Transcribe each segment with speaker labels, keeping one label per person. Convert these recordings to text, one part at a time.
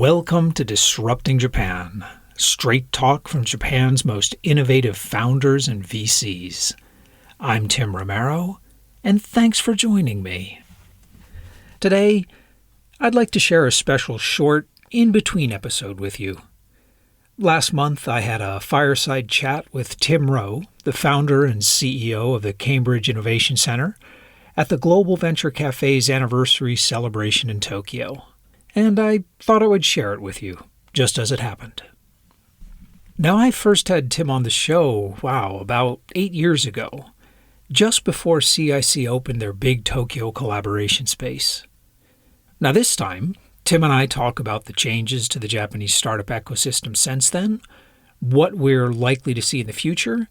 Speaker 1: Welcome to Disrupting Japan, straight talk from Japan's most innovative founders and VCs. I'm Tim Rowe, and thanks for joining me. Today, I'd like to share a special short in-between episode with you. Last month, I had a fireside chat with Tim Rowe, the founder and CEO of the Cambridge Innovation Center, at the Global Venture Cafe's anniversary celebration in Tokyo. And I thought I would share it with you, just as it happened. Now, I first had Tim on the show, about 8 years ago, just before CIC opened their big Tokyo collaboration space. Now this time, Tim and I talk about the changes to the Japanese startup ecosystem since then, what we're likely to see in the future,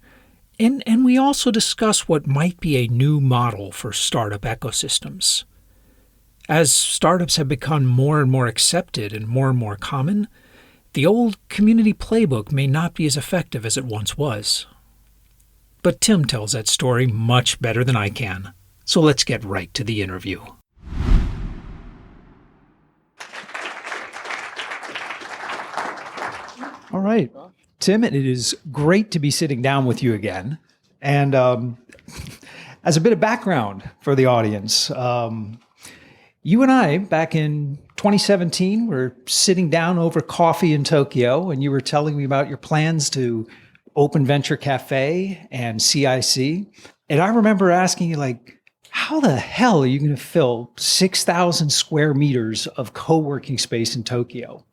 Speaker 1: and we also discuss what might be a new model for startup ecosystems. As startups have become more and more accepted and more common, the old community playbook may not be as effective as it once was. But Tim tells that story much better than I can, so let's get right to the interview. All right. Tim, it is great to be sitting down with you again. And as a bit of background for the audience, you and I, back in 2017, were sitting down over coffee in Tokyo, and you were telling me about your plans to open Venture Cafe and CIC. And I remember asking you, how the hell are you going to fill 6,000 square meters of co-working space in Tokyo?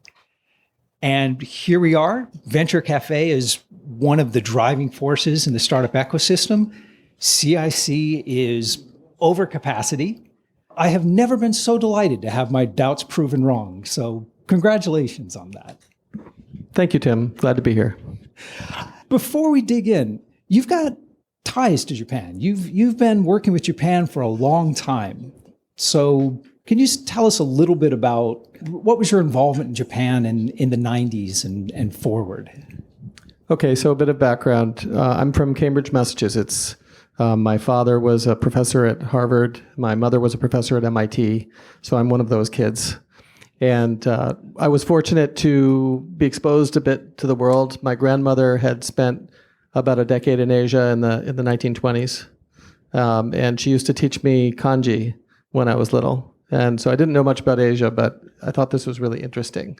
Speaker 1: And here we are. Venture Cafe is one of the driving forces in the startup ecosystem. CIC is over capacity. I have never been so delighted to have my doubts proven wrong. So congratulations on that.
Speaker 2: Thank you, Tim. Glad to be here.
Speaker 1: Before we dig in, you've got ties to Japan. You've been working with Japan for a long time. So can you tell us a little bit about what was your involvement in Japan in the 90s and forward?
Speaker 2: Okay, so a bit of background. I'm from Cambridge, Massachusetts. My father was a professor at Harvard. My mother was a professor at MIT. So I'm one of those kids. And I was fortunate to be exposed a bit to the world. My grandmother had spent about a decade in Asia in the 1920s. And she used to teach me kanji when I was little. And so I didn't know much about Asia, but I thought this was really interesting.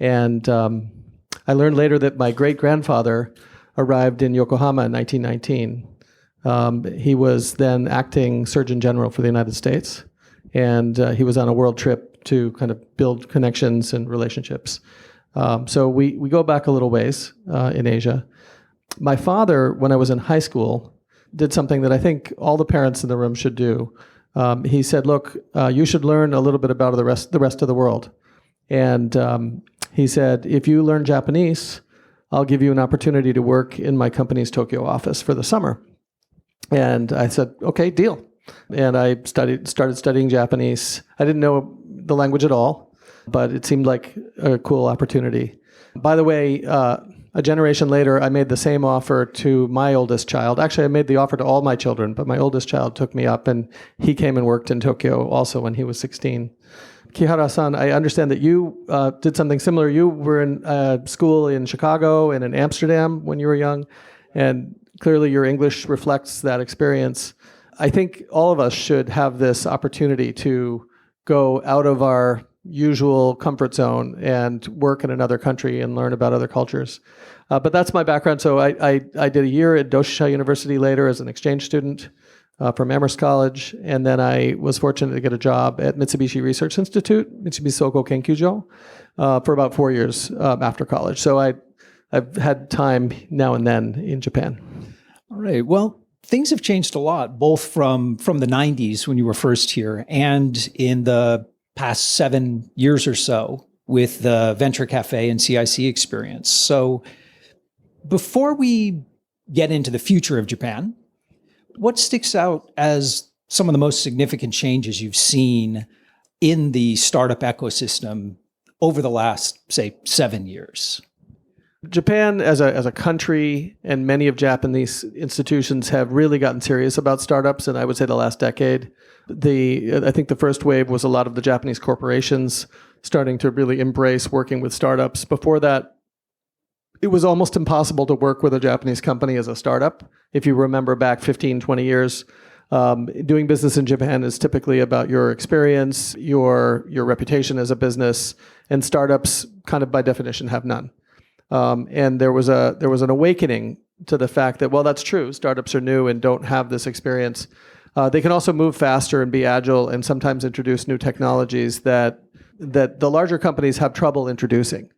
Speaker 2: And I learned later that my great-grandfather arrived in Yokohama in 1919. He was then acting Surgeon General for the United States, and he was on a world trip to kind of build connections and relationships. So we go back a little ways in Asia. My father, when I was in high school, did something that I think all the parents in the room should do. He said, look, you should learn a little bit about the rest of the world. And he said, if you learn Japanese, I'll give you an opportunity to work in my company's Tokyo office for the summer. And I said, okay, deal. And I started studying Japanese. I didn't know the language at all, but it seemed like a cool opportunity. By the way, a generation later, I made the same offer to my oldest child. Actually, I made the offer to all my children, but my oldest child took me up, and he came and worked in Tokyo also when he was 16. Kihara-san, I understand that you did something similar. You were in school in Chicago and in Amsterdam when you were young, and clearly your English reflects that experience. I think all of us should have this opportunity to go out of our usual comfort zone and work in another country and learn about other cultures. But that's my background. So I did a year at Doshisha University later as an exchange student from Amherst College. And then I was fortunate to get a job at Mitsubishi Research Institute, Mitsubishi Soko Kenkyujo, for about 4 years after college. So I've had time now and then in Japan.
Speaker 1: All right. Well, things have changed a lot, both from the 90s when you were first here and in the past 7 years or so with the Venture Cafe and CIC experience. So before we get into the future of Japan, what sticks out as some of the most significant changes you've seen in the startup ecosystem over the last, say, 7 years?
Speaker 2: Japan as a country and many of Japanese institutions have really gotten serious about startups, and I would say the last decade. I think the first wave was a lot of the Japanese corporations starting to really embrace working with startups. Before that, it was almost impossible to work with a Japanese company as a startup. If you remember back 15, 20 years, doing business in Japan is typically about your experience, your reputation as a business, and startups kind of by definition have none. And there was an awakening to the fact that, well, that's true. Startups are new and don't have this experience. They can also move faster and be agile and sometimes introduce new technologies that the larger companies have trouble introducing.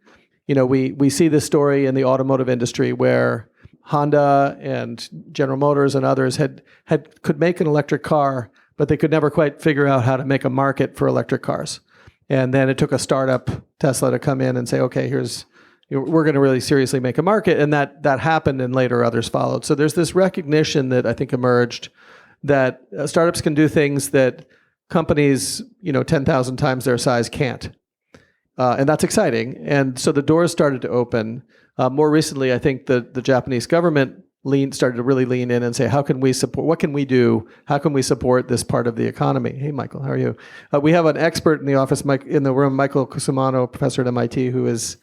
Speaker 2: We see this story in the automotive industry where Honda and General Motors and others could make an electric car, but they could never quite figure out how to make a market for electric cars. And then it took a startup, Tesla, to come in and say, okay, we're going to really seriously make a market. And that happened, and later others followed. So there's this recognition that I think emerged that startups can do things that companies, 10,000 times their size can't. And that's exciting. And so the doors started to open. More recently, I think the Japanese government started to really lean in and say, how can we support, what can we do? How can we support this part of the economy? Hey, Michael, how are you? We have an expert in the office, in the room, Michael Kusumano, professor at MIT, who has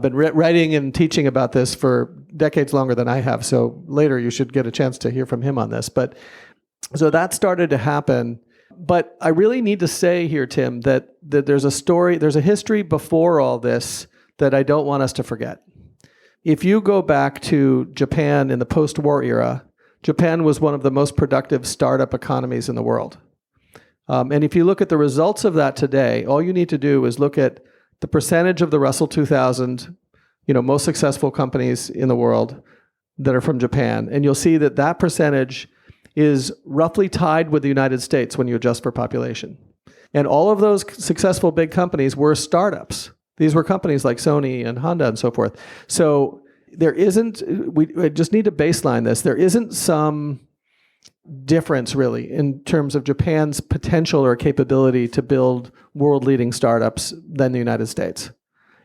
Speaker 2: been writing and teaching about this for decades longer than I have. So later you should get a chance to hear from him on this. But so that started to happen. But I really need to say here, Tim, that there's a history before all this that I don't want us to forget. If you go back to Japan in the post-war era, Japan was one of the most productive startup economies in the world. And if you look at the results of that today, all you need to do is look at the percentage of the Russell 2000, most successful companies in the world that are from Japan, and you'll see that percentage is roughly tied with the United States when you adjust for population. And all of those successful big companies were startups. These were companies like Sony and Honda and so forth. So we just need to baseline this. There isn't some difference really in terms of Japan's potential or capability to build world-leading startups than the United States.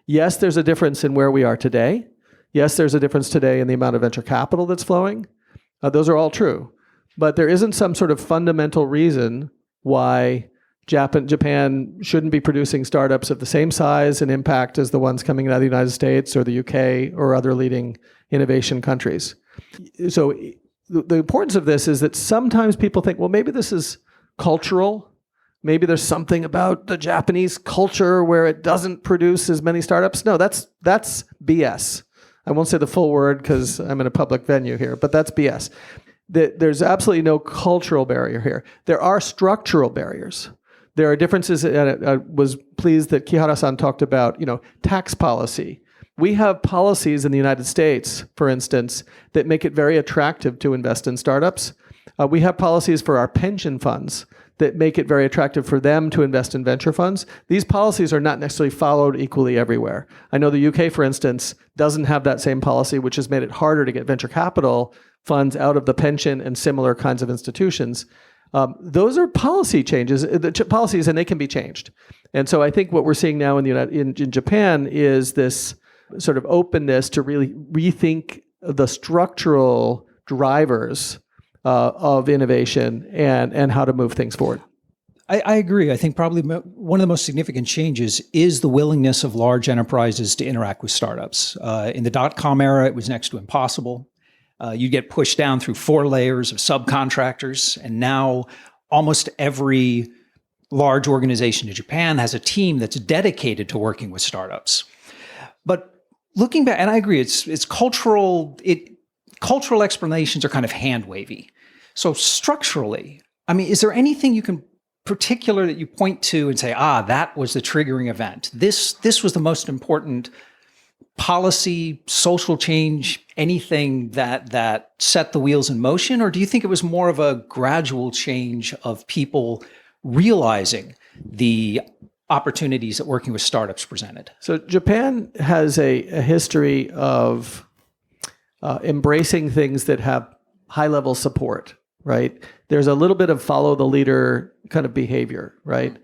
Speaker 2: Yes, there's a difference in where we are today. Yes, there's a difference today in the amount of venture capital that's flowing. Those are all true. But there isn't some sort of fundamental reason why Japan shouldn't be producing startups of the same size and impact as the ones coming out of the United States or the UK or other leading innovation countries. So the importance of this is that sometimes people think, well, maybe this is cultural. Maybe there's something about the Japanese culture where it doesn't produce as many startups. No, that's BS. I won't say the full word because I'm in a public venue here, but that's BS. There's absolutely no cultural barrier here. There are structural barriers. There are differences, and I was pleased that Kihara-san talked about, tax policy. We have policies in the United States, for instance, that make it very attractive to invest in startups. We have policies for our pension funds that make it very attractive for them to invest in venture funds. These policies are not necessarily followed equally everywhere. I know the UK, for instance, doesn't have that same policy, which has made it harder to get venture capital funds out of the pension and similar kinds of institutions. Those are policy changes, policies, and they can be changed. And so I think what we're seeing now in Japan is this sort of openness to really rethink the structural drivers of innovation and how to move things forward.
Speaker 1: I agree. I think probably one of the most significant changes is the willingness of large enterprises to interact with startups. In the dot-com era, it was next to impossible. You get pushed down through 4 layers of subcontractors, and now almost every large organization in Japan has a team that's dedicated to working with startups. But looking back, and I agree, it's cultural. Cultural explanations are kind of hand-wavy. So structurally, I mean, is there anything you can particular that you point to and say, that was the triggering event? This was the most important policy, social change, anything that set the wheels in motion? Or do you think it was more of a gradual change of people realizing the opportunities that working with startups presented?
Speaker 2: So Japan has a history of embracing things that have high-level support, right? There's a little bit of follow the leader kind of behavior, right?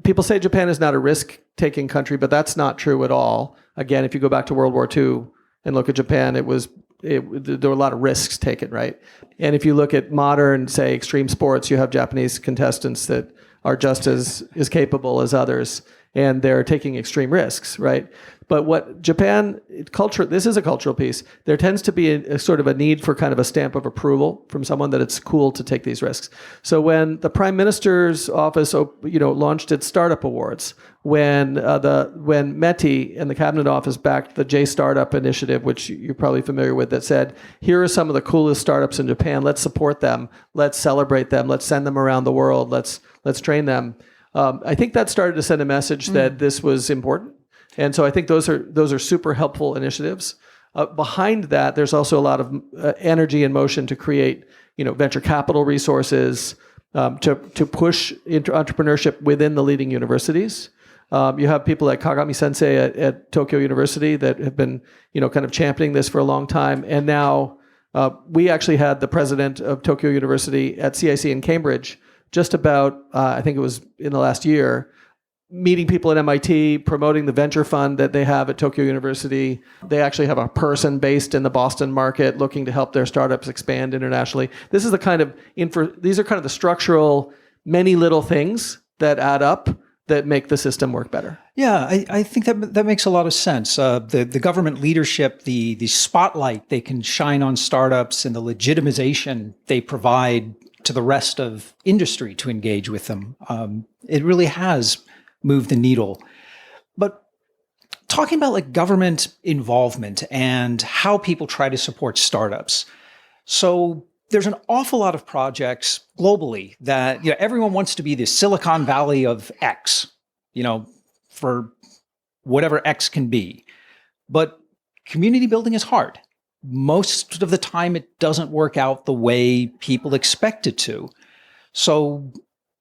Speaker 2: People say Japan is not a risk-taking country, but that's not true at all. Again, if you go back to World War II and look at Japan, there were a lot of risks taken, right? And if you look at modern, say, extreme sports, you have Japanese contestants that are just as capable as others. and they're taking extreme risks, right? But what Japan culture, this is a cultural piece. There tends to be a sort of a need for kind of a stamp of approval from someone that it's cool to take these risks. So when the Prime Minister's office, launched its startup awards, when METI and the Cabinet Office backed the J Startup initiative, which you're probably familiar with, that said, here are some of the coolest startups in Japan. Let's support them. Let's celebrate them. Let's send them around the world. Let's train them. I think that started to send a message that this was important. And so I think those are super helpful initiatives. Behind that, there's also a lot of energy and motion to create, venture capital resources, to push into entrepreneurship within the leading universities. You have people like Kagami Sensei at Tokyo University that have been, kind of championing this for a long time. And now we actually had the president of Tokyo University at CIC in Cambridge just about, I think it was in the last year, meeting people at MIT, promoting the venture fund that they have at Tokyo University. They actually have a person based in the Boston market looking to help their startups expand internationally. This is the kind of these are kind of the structural, many little things that add up that make the system work better.
Speaker 1: Yeah, I think that makes a lot of sense. The government leadership, the spotlight they can shine on startups, and the legitimization they provide to the rest of industry to engage with them. It really has moved the needle. But talking about like government involvement and how people try to support startups. So there's an awful lot of projects globally that, everyone wants to be the Silicon Valley of X, for whatever X can be. But community building is hard. Most of the time, it doesn't work out the way people expect it to. So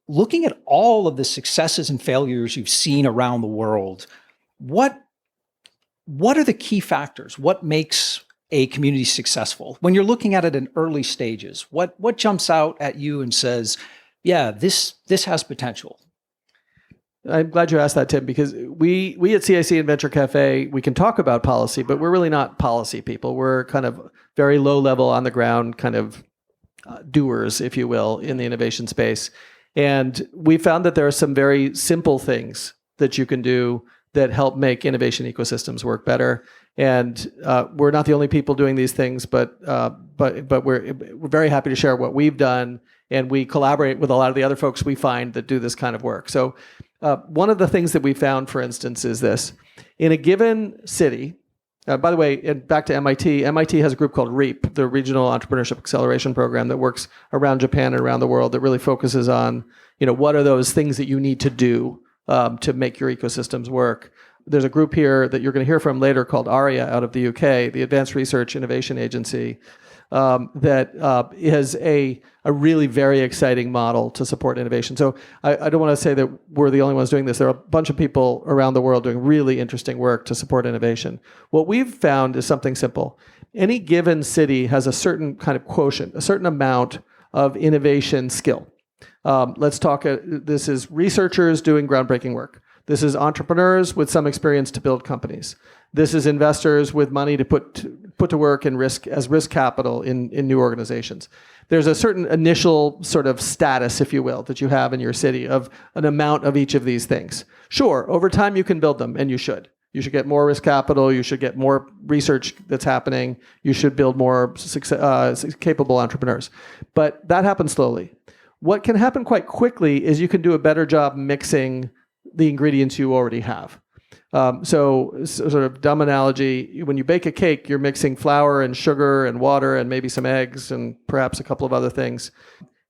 Speaker 1: looking at all of the successes and failures you've seen around the world, what are the key factors? What makes a community successful? When you're looking at it in early stages, what jumps out at you and says, yeah, this has potential?
Speaker 2: I'm glad you asked that, Tim, because we at CIC and Venture Cafe, we can talk about policy, but we're really not policy people. We're kind of very low level, on the ground kind of doers, if you will, in the innovation space. And we found that there are some very simple things that you can do that help make innovation ecosystems work better. And we're not the only people doing these things, but we're very happy to share what we've done, and we collaborate with a lot of the other folks we find that do this kind of work. So one of the things that we found, for instance, is this: in a given city. By the way, back to MIT. MIT has a group called REAP, the Regional Entrepreneurship Acceleration Program, that works around Japan and around the world, that really focuses on, what are those things that you need to do to make your ecosystems work. There's a group here that you're going to hear from later called ARIA out of the UK, the Advanced Research Innovation Agency, that is a really very exciting model to support innovation. So I don't want to say that we're the only ones doing this. There are a bunch of people around the world doing really interesting work to support innovation. What we've found is something simple. Any given city has a certain kind of quotient, a certain amount of innovation skill. Let's talk, this is researchers doing groundbreaking work. This is entrepreneurs with some experience to build companies. This is investors with money to put to work and risk capital in new organizations. There's a certain initial sort of status, if you will, that you have in your city of an amount of each of these things. Sure, over time you can build them, and you should. You should get more risk capital. You should get more research that's happening. You should build more capable entrepreneurs. But that happens slowly. What can happen quite quickly is you can do a better job mixing the ingredients you already have. So sort of dumb analogy, when you bake a cake, you're mixing flour and sugar and water and maybe some eggs and perhaps a couple of other things.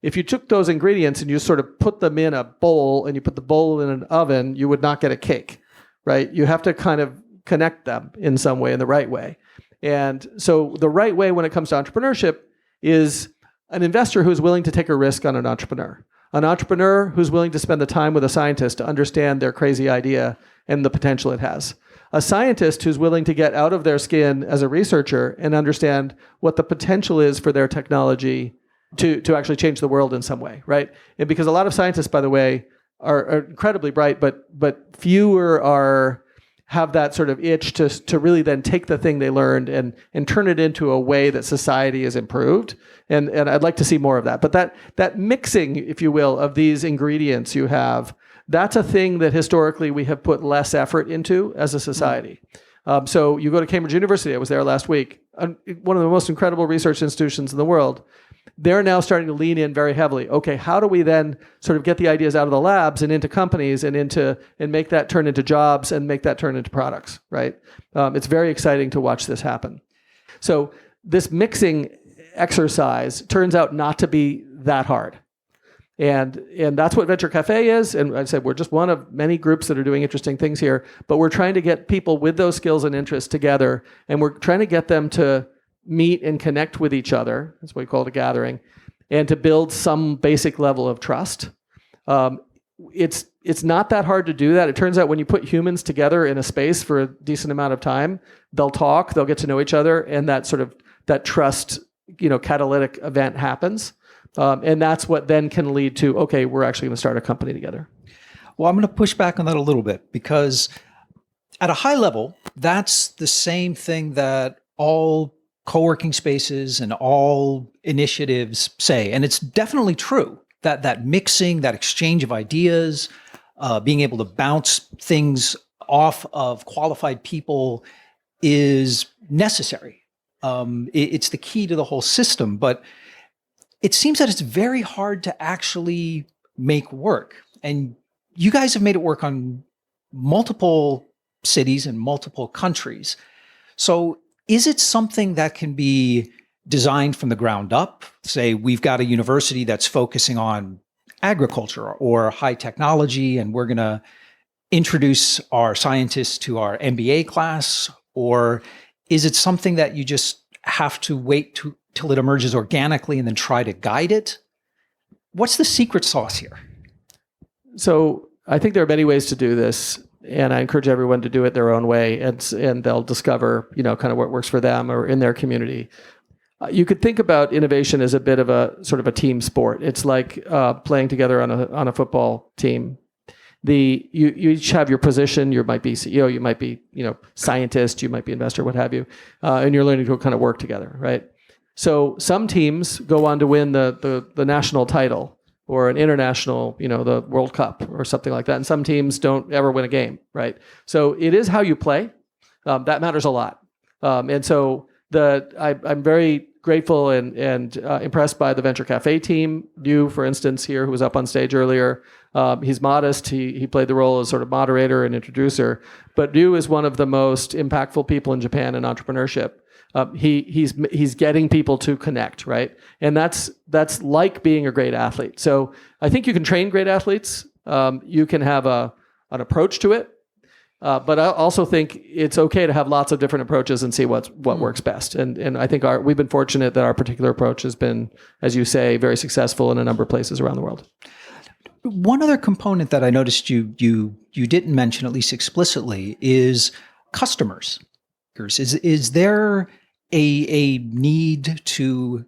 Speaker 2: If you took those ingredients and you sort of put them in a bowl and you put the bowl in an oven, you would not get a cake, right? You have to kind of connect them in some way, in the right way. And so the right way when it comes to entrepreneurship is an investor who's willing to take a risk on an entrepreneur who's willing to spend the time with a scientist to understand their crazy idea and the potential it has. A scientist who's willing to get out of their skin as a researcher and understand what the potential is for their technology to actually change the world in some way, right? And because a lot of scientists, by the way, are incredibly bright, but fewer have that sort of itch to really then take the thing they learned and turn it into a way that society is improved. And I'd like to see more of that. But that mixing, if you will, of these ingredients you have That's a thing that historically we have put less effort into as a society. So you go to Cambridge University, I was there last week, one of the most incredible research institutions in the world. They're now starting to lean in very heavily. Okay, how do we then sort of get the ideas out of the labs and into companies and make that turn into jobs and make that turn into products, right? It's very exciting to watch this happen. So this mixing exercise turns out not to be that hard. And that's what Venture Cafe is. And I said, we're just one of many groups that are doing interesting things here, but we're trying to get people with those skills and interests together, and we're trying to get them to meet and connect with each other. That's what we call it a gathering, and to build some basic level of trust. It's not that hard to do that. It turns out when you put humans together in a space for a decent amount of time, they'll talk, they'll get to know each other, and that trust, catalytic event happens. And that's what then can lead to, okay, we're actually going to start a company together.
Speaker 1: Well, I'm going to push back on that a little bit, because at a high level, that's the same thing that all co-working spaces and all initiatives say. And it's definitely true that mixing, that exchange of ideas, being able to bounce things off of qualified people is necessary. It's the key to the whole system. But it seems that it's very hard to actually make work. And you guys have made it work on multiple cities and multiple countries. So is it something that can be designed from the ground up? Say we've got a university that's focusing on agriculture or high technology, and we're going to introduce our scientists to our MBA class? Or is it something that you just have to wait till it emerges organically and then try to guide it? What's the secret sauce here?
Speaker 2: So I think there are many ways to do this, and I encourage everyone to do it their own way, and they'll discover, kind of what works for them or in their community. You could think about innovation as a bit of a sort of a team sport. It's like playing together on a football team. You each have your position. You might be CEO, you might be scientist, you might be investor, what have you, and you're learning to kind of work together, right? So some teams go on to win the national title, or an international, the World Cup or something like that. And some teams don't ever win a game, right? So it is how you play. That matters a lot. And so I'm very grateful and impressed by the Venture Cafe team. You, for instance, here, who was up on stage earlier, he's modest. He played the role as sort of moderator and introducer. But Ryu is one of the most impactful people in Japan in entrepreneurship. He's getting people to connect, right? And that's like being a great athlete. So I think you can train great athletes. You can have an approach to it, but I also think it's okay to have lots of different approaches and see what works best. And I think we've been fortunate that our particular approach has been, as you say, very successful in a number of places around the world.
Speaker 1: One other component that I noticed you didn't mention, at least explicitly, is customers. Is there a need to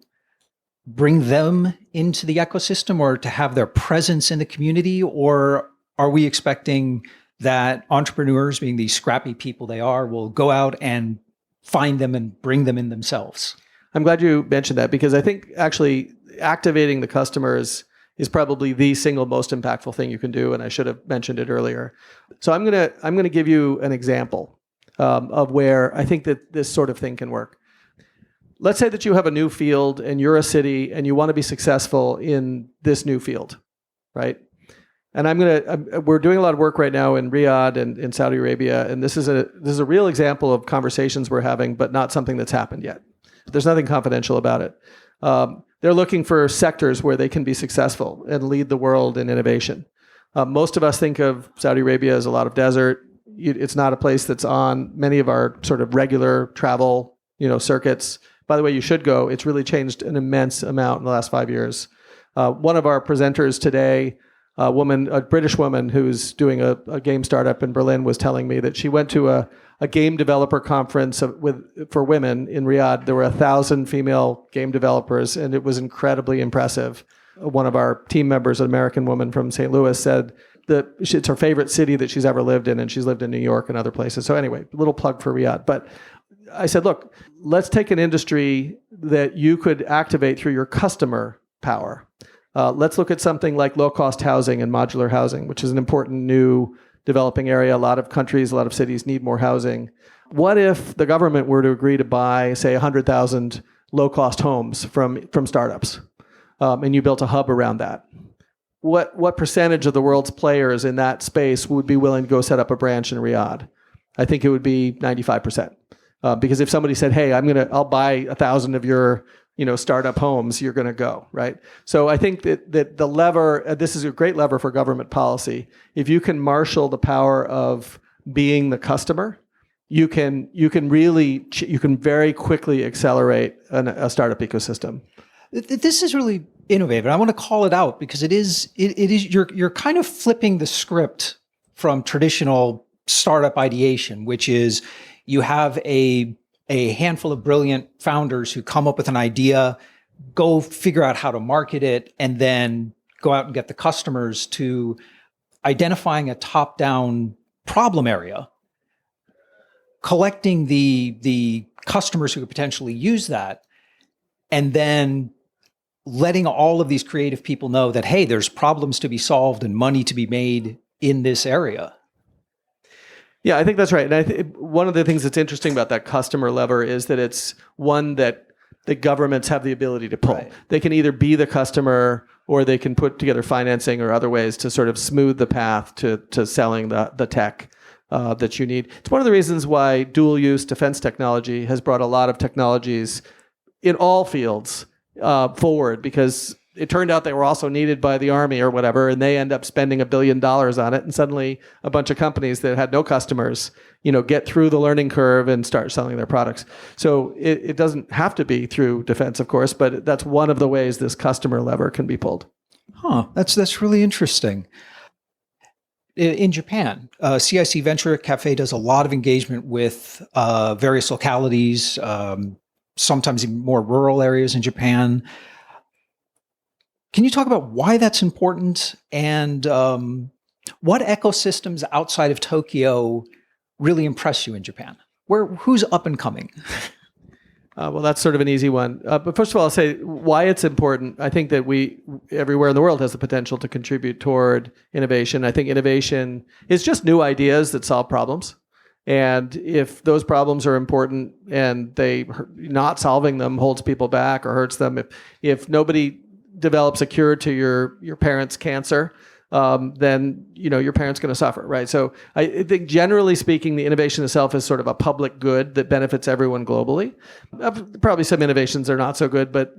Speaker 1: bring them into the ecosystem or to have their presence in the community? Or are we expecting that entrepreneurs, being these scrappy people they are, will go out and find them and bring them in themselves?
Speaker 2: I'm glad you mentioned that, because I think actually activating the customers is probably the single most impactful thing you can do, and I should have mentioned it earlier. So I'm gonna give you an example of where I think that this sort of thing can work. Let's say that you have a new field and you're a city and you want to be successful in this new field, right? And we're doing a lot of work right now in Riyadh and in Saudi Arabia, and this is a real example of conversations we're having, but not something that's happened yet. There's nothing confidential about it. They're looking for sectors where they can be successful and lead the world in innovation. Most of us think of Saudi Arabia as a lot of desert. It's not a place that's on many of our sort of regular travel, circuits. By the way, you should go. It's really changed an immense amount in the last 5 years. One of our presenters today, a British woman who's doing a game startup in Berlin, was telling me that she went to a game developer conference for women in Riyadh. There were 1,000 female game developers, and it was incredibly impressive. One of our team members, an American woman from St. Louis, said that it's her favorite city that she's ever lived in, and she's lived in New York and other places. So anyway, a little plug for Riyadh. But I said, look, let's take an industry that you could activate through your customer power. Let's look at something like low-cost housing and modular housing, which is an important new developing area. A lot of countries, a lot of cities need more housing. What if the government were to agree to buy, say, 100,000 low-cost homes from startups, and you built a hub around that? What percentage of the world's players in that space would be willing to go set up a branch in Riyadh? I think it would be 95%. Because if somebody said, "Hey, I'll buy 1,000 of your startup homes," you're going to go, right? So I think that the lever, this is a great lever for government policy. If you can marshal the power of being the customer, you can very quickly accelerate a startup ecosystem.
Speaker 1: This is really innovative. I want to call it out because it is you're kind of flipping the script from traditional startup ideation, which is you have a handful of brilliant founders who come up with an idea, go figure out how to market it, and then go out and get the customers, to identifying a top-down problem area, collecting the customers who could potentially use that, and then letting all of these creative people know that, hey, there's problems to be solved and money to be made in this area.
Speaker 2: Yeah, I think that's right. And one of the things that's interesting about that customer lever is that it's one that the governments have the ability to pull. Right. They can either be the customer, or they can put together financing or other ways to sort of smooth the path to selling the tech that you need. It's one of the reasons why dual-use defense technology has brought a lot of technologies in all fields forward, because it turned out they were also needed by the Army or whatever, and they end up spending $1 billion on it, and suddenly a bunch of companies that had no customers, get through the learning curve and start selling their products. So it doesn't have to be through defense, of course, but that's one of the ways this customer lever can be pulled.
Speaker 1: That's really interesting. In Japan, CIC Venture Cafe does a lot of engagement with various localities, sometimes even more rural areas in Japan. Can you talk about why that's important, and what ecosystems outside of Tokyo really impress you in Japan? Who's up and coming?
Speaker 2: Well, that's sort of an easy one. But first of all, I'll say why it's important. I think that everywhere in the world has the potential to contribute toward innovation. I think innovation is just new ideas that solve problems. And if those problems are important and not solving them holds people back or hurts them, if nobody develops a cure to your parents' cancer, then your parents going to suffer, right? So I think generally speaking, the innovation itself is sort of a public good that benefits everyone globally. Probably some innovations are not so good, but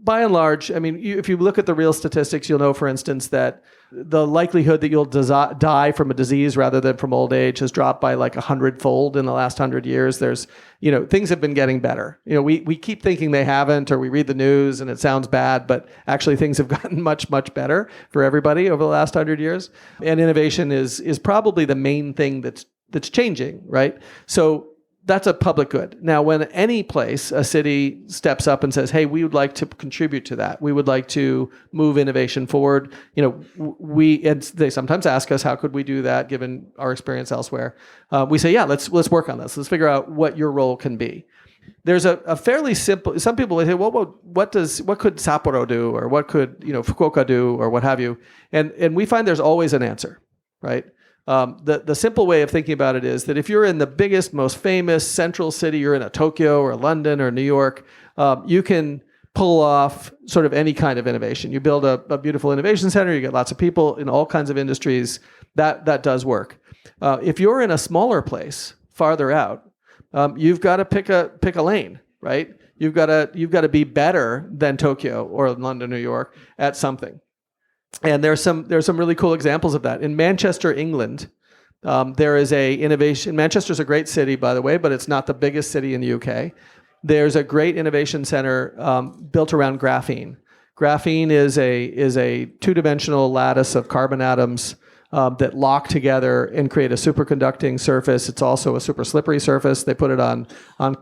Speaker 2: by and large, I mean, if you look at the real statistics, you'll know, for instance, that the likelihood that you'll die from a disease rather than from old age has dropped by like 100-fold in the last 100 years. There's, things have been getting better. We keep thinking they haven't, or we read the news and it sounds bad, but actually things have gotten much, much better for everybody over the last 100 years. And innovation is probably the main thing that's changing, right? So that's a public good. Now, when any place, a city, steps up and says, "Hey, we would like to contribute to that. We would like to move innovation forward," they sometimes ask us, "How could we do that?" Given our experience elsewhere, we say, "Yeah, let's work on this. Let's figure out what your role can be." There's a fairly simple. Some people will say, "Well, what could Sapporo do, or what could Fukuoka do, or what have you?" And we find there's always an answer, right? The simple way of thinking about it is that if you're in the biggest, most famous central city, you're in a Tokyo or London or New York, you can pull off sort of any kind of innovation. You build a beautiful innovation center, you get lots of people in all kinds of industries. That does work. If you're in a smaller place, farther out, you've got to pick a lane, right? You've got to be better than Tokyo or London, New York at something. And there's some really cool examples of that. In Manchester, England, there is a innovation. Manchester's a great city, by the way, but it's not the biggest city in the UK. There's a great innovation center built around graphene. Graphene is a two-dimensional lattice of carbon atoms that lock together and create a superconducting surface. It's also a super slippery surface. They put it on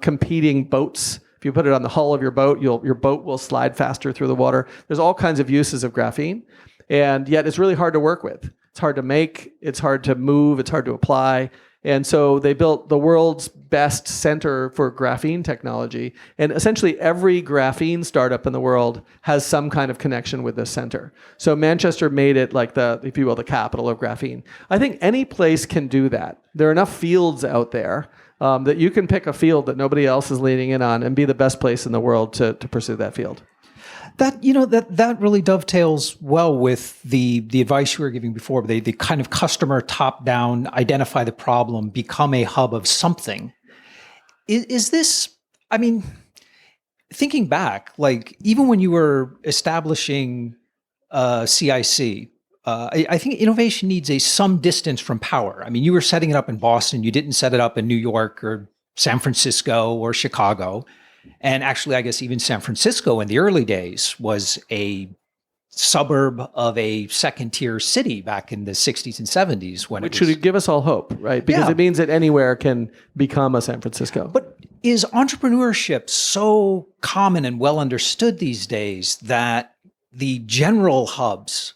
Speaker 2: competing boats. If you put it on the hull of your boat, your boat will slide faster through the water. There's all kinds of uses of graphene. And yet it's really hard to work with. It's hard to make, it's hard to move, it's hard to apply. And so they built the world's best center for graphene technology. And essentially every graphene startup in the world has some kind of connection with this center. So Manchester made it like if you will, the capital of graphene. I think any place can do that. There are enough fields out there that you can pick a field that nobody else is leaning in on and be the best place in the world to pursue that field.
Speaker 3: That really dovetails well with the advice you were giving before, the kind of customer top-down, identify the problem, become a hub of something. Is this, I mean, thinking back, like even when you were establishing CIC, I think innovation needs some distance from power. I mean, you were setting it up in Boston. You didn't set it up in New York or San Francisco or Chicago. And actually, I guess even San Francisco in the early days was a suburb of a second-tier city back in the 60s and 70s.
Speaker 2: Which should give us all hope, right? Because it means that anywhere can become a San Francisco.
Speaker 3: But is entrepreneurship so common and well understood these days that the general hubs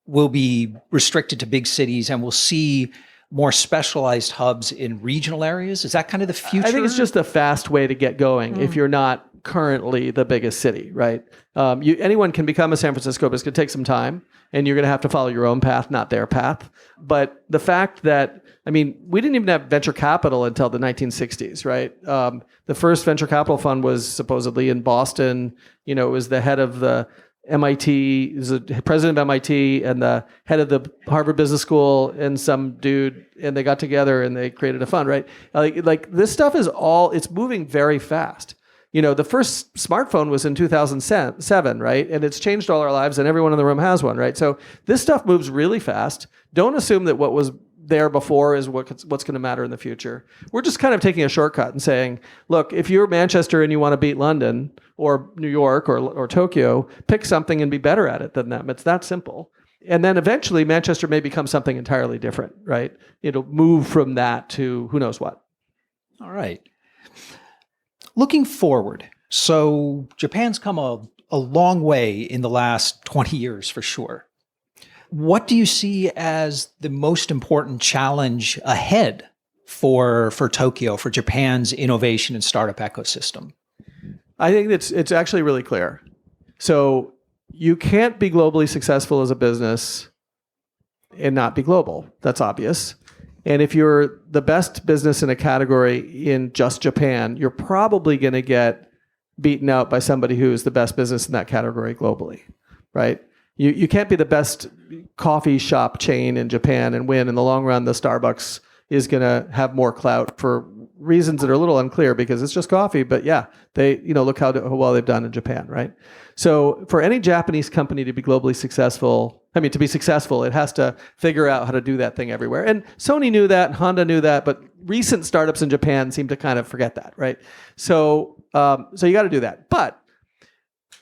Speaker 3: will be restricted to big cities and we'll see more specialized hubs in regional areas? Is that kind of the future?
Speaker 2: I think it's just a fast way to get going if you're not currently the biggest city, right? Anyone can become a San Francisco, but it's going to take some time, and you're going to have to follow your own path, not their path. But the fact that, I mean, we didn't even have venture capital until the 1960s, right? The first venture capital fund was supposedly in Boston. It was the head of the MIT, is the president of MIT and the head of the Harvard Business School and some dude, and they got together and they created a fund, right? Like this stuff it's moving very fast. The first smartphone was in 2007, right? And it's changed all our lives and everyone in the room has one, right? So this stuff moves really fast. Don't assume that what was there before is what's going to matter in the future. We're just kind of taking a shortcut and saying, look, if you're Manchester and you want to beat London or New York or Tokyo, pick something and be better at it than them. It's that simple. And then eventually Manchester may become something entirely different, right? It'll move from that to who knows what.
Speaker 3: All right. Looking forward, so Japan's come a long way in the last 20 years for sure. What do you see as the most important challenge ahead for Tokyo, for Japan's innovation and startup ecosystem?
Speaker 2: I think it's actually really clear. So you can't be globally successful as a business and not be global. That's obvious. And if you're the best business in a category in just Japan, you're probably going to get beaten out by somebody who is the best business in that category globally, right? You can't be the best coffee shop chain in Japan and win. In the long run, the Starbucks is going to have more clout for reasons that are a little unclear because it's just coffee. But yeah, they look how well they've done in Japan, right? So for any Japanese company to be globally successful, to be successful, it has to figure out how to do that thing everywhere. And Sony knew that, and Honda knew that, but recent startups in Japan seem to kind of forget that, right? So you got to do that. But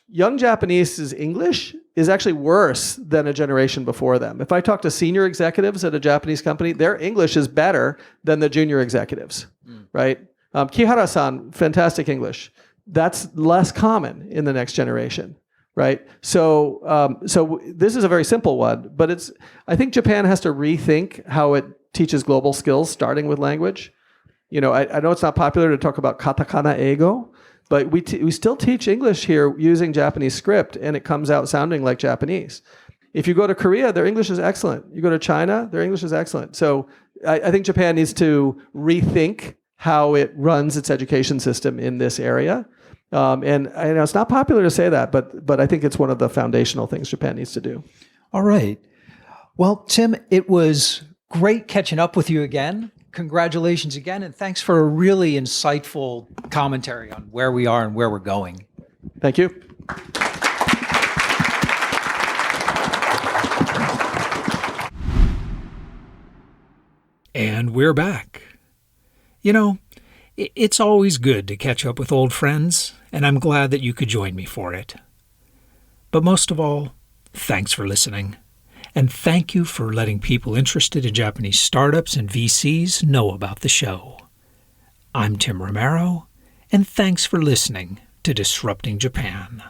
Speaker 2: young Japanese's English is actually worse than a generation before them. If I talk to senior executives at a Japanese company, their English is better than the junior executives, right? Kihara-san, fantastic English. That's less common in the next generation, right? So this is a very simple one, but I think Japan has to rethink how it teaches global skills, starting with language. I know it's not popular to talk about katakana eigo, but we still teach English here using Japanese script, and it comes out sounding like Japanese. If you go to Korea, their English is excellent. You go to China, their English is excellent. So I think Japan needs to rethink how it runs its education system in this area. And I know it's not popular to say that, but I think it's one of the foundational things Japan needs to do.
Speaker 3: All right. Well, Tim, it was great catching up with you again. Congratulations again, and thanks for a really insightful commentary on where we are and where we're going.
Speaker 2: Thank you.
Speaker 1: And we're back. It's always good to catch up with old friends, and I'm glad that you could join me for it. But most of all, thanks for listening. And thank you for letting people interested in Japanese startups and VCs know about the show. I'm Tim Romero, and thanks for listening to Disrupting Japan.